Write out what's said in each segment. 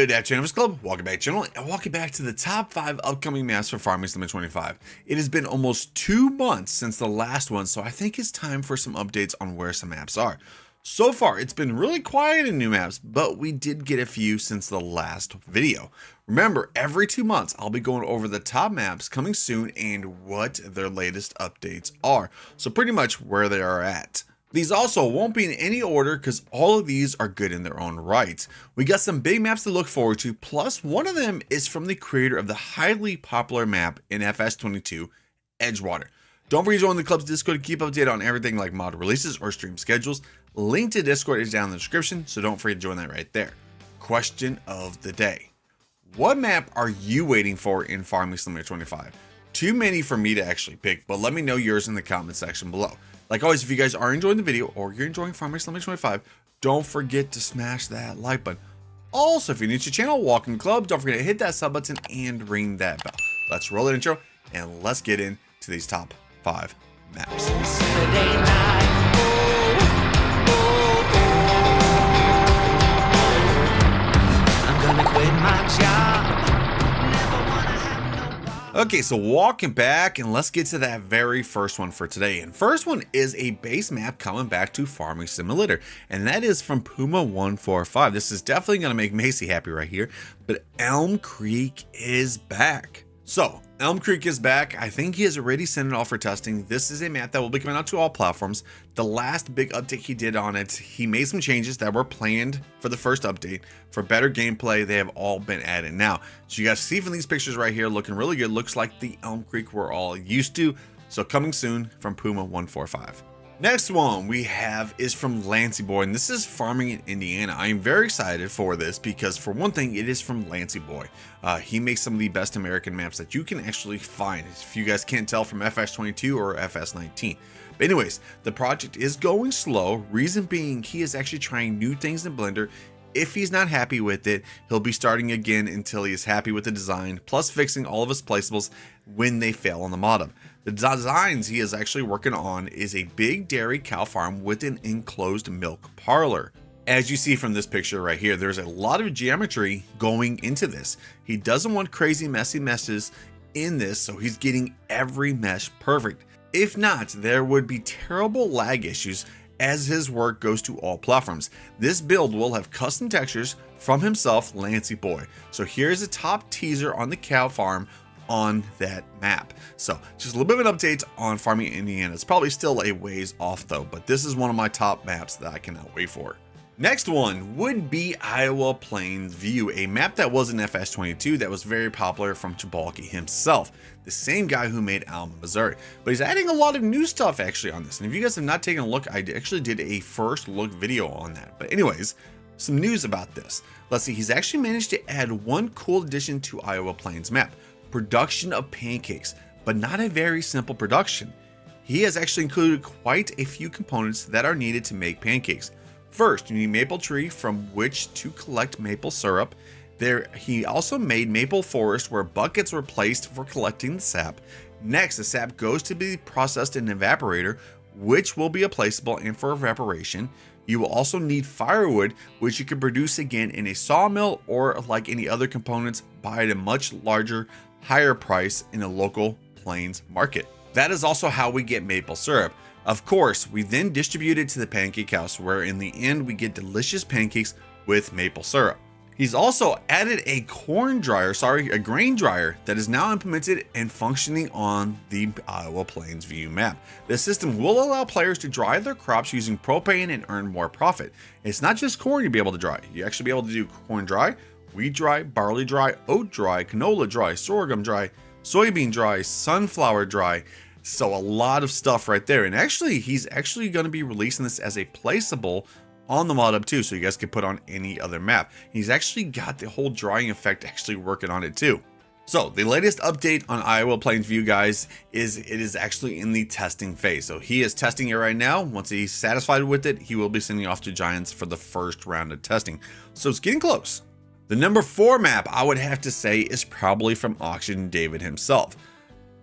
Good afternoon, FSClub. Welcome back to the channel, and welcome back to the top 5 upcoming maps for Farming Sim 25. It has been almost 2 months since the last one, so I think it's time for some updates on where some maps are. So far, it's been really quiet in new maps, but we did get a few since the last video. Remember, every 2 months, I'll be going over the top maps coming soon and what their latest updates are. So pretty much where they are at. These also won't be in any order because all of these are good in their own right. We got some big maps to look forward to, plus one of them is from the creator of the highly popular map in FS22, Edgewater. Don't forget to join the club's Discord to keep updated on everything like mod releases or stream schedules. Link to Discord is down in the description, so don't forget to join that right there. Question of the day. What map are you waiting for in Farming Sim 25? Too many for me to actually pick, but let me know yours in the comment section below. Like always, if you guys are enjoying the video or you're enjoying Farming Sim 25, don't forget to smash that like button. Also, if you're new to the channel, welcome to the club. Don't forget to hit that sub button and ring that bell. Let's roll the intro and let's get into these top 5 maps. Saturday night, I'm gonna quit my job. Never wanna have nobody. Okay, so walking back and let's get to that very first one for today. And first one is a base map coming back to Farming Simulator, and that is from Puma145. This is definitely going to make Macy happy right here, but Elm Creek is back. So Elm Creek is back. I think he has already sent it off for testing. This is a map that will be coming out to all platforms. The last big update he did on it, he made some changes that were planned for the first update. For better gameplay, they have all been added now. So you guys see from these pictures right here, looking really good. Looks like the Elm Creek we're all used to. So coming soon from Puma145. Next one we have is from Lancey Boy, and this is farming in Indiana. I am very excited for this because, for one thing, it is from Lancey Boy. He makes some of the best American maps that you can actually find, if you guys can't tell, from FS22 or FS19. But anyways, the project is going slow. Reason being, he is actually trying new things in Blender. If he's not happy with it, he'll be starting again until he is happy with the design, plus fixing all of his placeables when they fail on the mod-up. The designs he is actually working on is a big dairy cow farm with an enclosed milk parlor. As you see from this picture right here, there's a lot of geometry going into this. He doesn't want crazy messy meshes in this, so he's getting every mesh perfect. If not, there would be terrible lag issues as his work goes to all platforms. This build will have custom textures from himself, Lancey Boy. So here's a top teaser on the cow farm on that map. So just a little bit of an update on farming in Indiana. It's probably still a ways off though, but this is one of my top maps that I cannot wait for. Next one would be Iowa Plains View, a map that was in FS22 that was very popular from Chabalki himself, the same guy who made Alma, Missouri. But he's adding a lot of new stuff actually on this. And if you guys have not taken a look, I actually did a first look video on that. But anyways, some news about this. Let's see, he's actually managed to add one cool addition to Iowa Plains map. Production of pancakes, but not a very simple production. He has actually included quite a few components that are needed to make pancakes. First, you need maple tree from which to collect maple syrup. He also made maple forest where buckets were placed for collecting the sap. Next, the sap goes to be processed in an evaporator, which will be a placeable and for evaporation. You will also need firewood, which you can produce again in a sawmill or, like any other components, buy at a much larger, higher price in a local Plains market. That is also how we get maple syrup. Of course, we then distribute it to the pancake house, where in the end we get delicious pancakes with maple syrup. He's also added a grain dryer that is now implemented and functioning on the Iowa Plains View map. The system will allow players to dry their crops using propane and earn more profit. It's not just corn you'll be able to dry. You actually be able to do corn dry, wheat dry, barley dry, oat dry, canola dry, sorghum dry, soybean dry, sunflower dry. So a lot of stuff right there. And actually, he's actually going to be releasing this as a placeable on the mod up too, so you guys can put on any other map. He's actually got the whole drying effect actually working on it too. So the latest update on Iowa Plains View, guys, is it is actually in the testing phase. So he is testing it right now. Once he's satisfied with it, he will be sending off to Giants for the first round of testing. So it's getting close. The number 4 map I would have to say is probably from Auction David himself.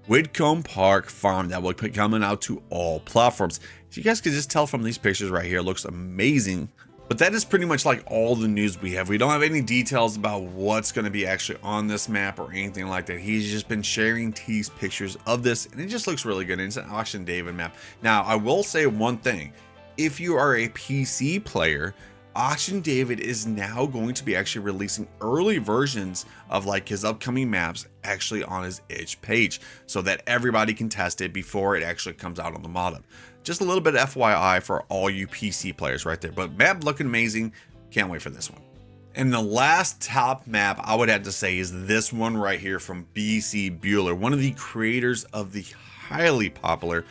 Woodcomb Farm, that will be coming out to all platforms. So you guys can just tell from these pictures right here, it looks amazing But that is pretty much like all the news we have. We don't have any details about what's going to be actually on this map or anything like that. He's just been sharing tease pictures of this, and it just looks really good. And it's an Auction David map. Now, I will say one thing. If you are a PC player, Auction David is now going to be actually releasing early versions of like his upcoming maps actually on his itch page so that everybody can test it before it actually comes out on the mod up. Just a little bit of FYI for all you PC players right there, but map looking amazing. Can't wait for this one. And the last top map I would have to say is this one right here from BC Bueller, one of the creators of the highly popular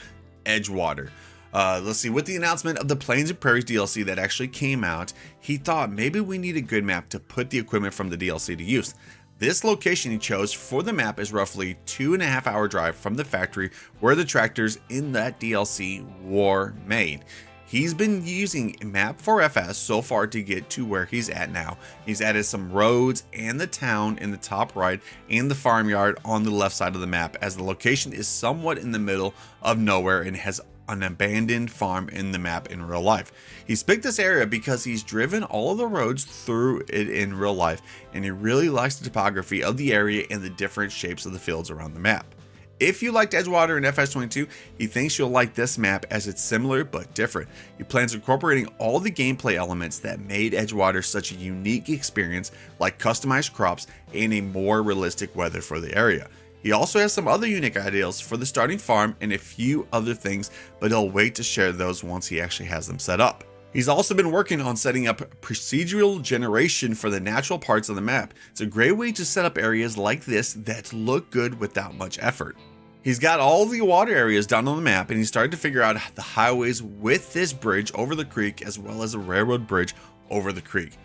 Edgewater. Let's see, with the announcement of the Plains and Prairies DLC that actually came out, he thought maybe we need a good map to put the equipment from the DLC to use. This location he chose for the map is roughly 2.5 hour drive from the factory where the tractors in that DLC were made. He's been using Map4FS so far to get to where he's at now. He's added some roads and the town in the top right and the farmyard on the left side of the map, as the location is somewhat in the middle of nowhere and has an abandoned farm in the map in real life. He's picked this area because he's driven all of the roads through it in real life, and he really likes the topography of the area and the different shapes of the fields around the map. If you liked Edgewater in FS22, he thinks you'll like this map as it's similar but different. He plans incorporating all the gameplay elements that made Edgewater such a unique experience, like customized crops and a more realistic weather for the area. He also has some other unique ideas for the starting farm and a few other things, but he'll wait to share those once he actually has them set up. He's also been working on setting up procedural generation for the natural parts of the map. It's a great way to set up areas like this that look good without much effort. He's got all the water areas down on the map, and he started to figure out the highways with this bridge over the creek as well as a railroad bridge over the creek.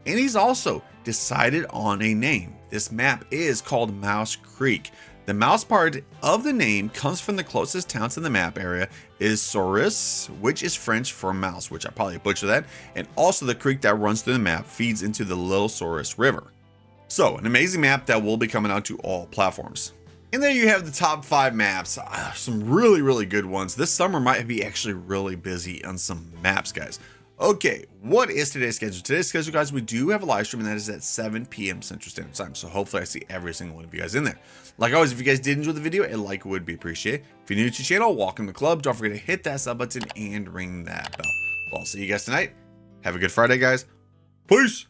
And he's also decided on a name. This map is called Mouse Creek. The mouse part of the name comes from the closest town to the map area is Souris, which is French for mouse, which I probably butchered that, and also the creek that runs through the map feeds into the Little Souris River. So, an amazing map that will be coming out to all platforms. And there you have the top 5 maps. Some really good ones. This summer might be actually really busy on some maps, guys. Okay, what is today's schedule? Today's schedule, guys, we do have a live stream, and that is at 7 p.m. Central Standard Time. So hopefully I see every single one of you guys in there. Like always, if you guys did enjoy the video, a like would be appreciated. If you're new to the channel, welcome to the club. Don't forget to hit that sub button and ring that bell. Well, I'll see you guys tonight. Have a good Friday, guys. Peace.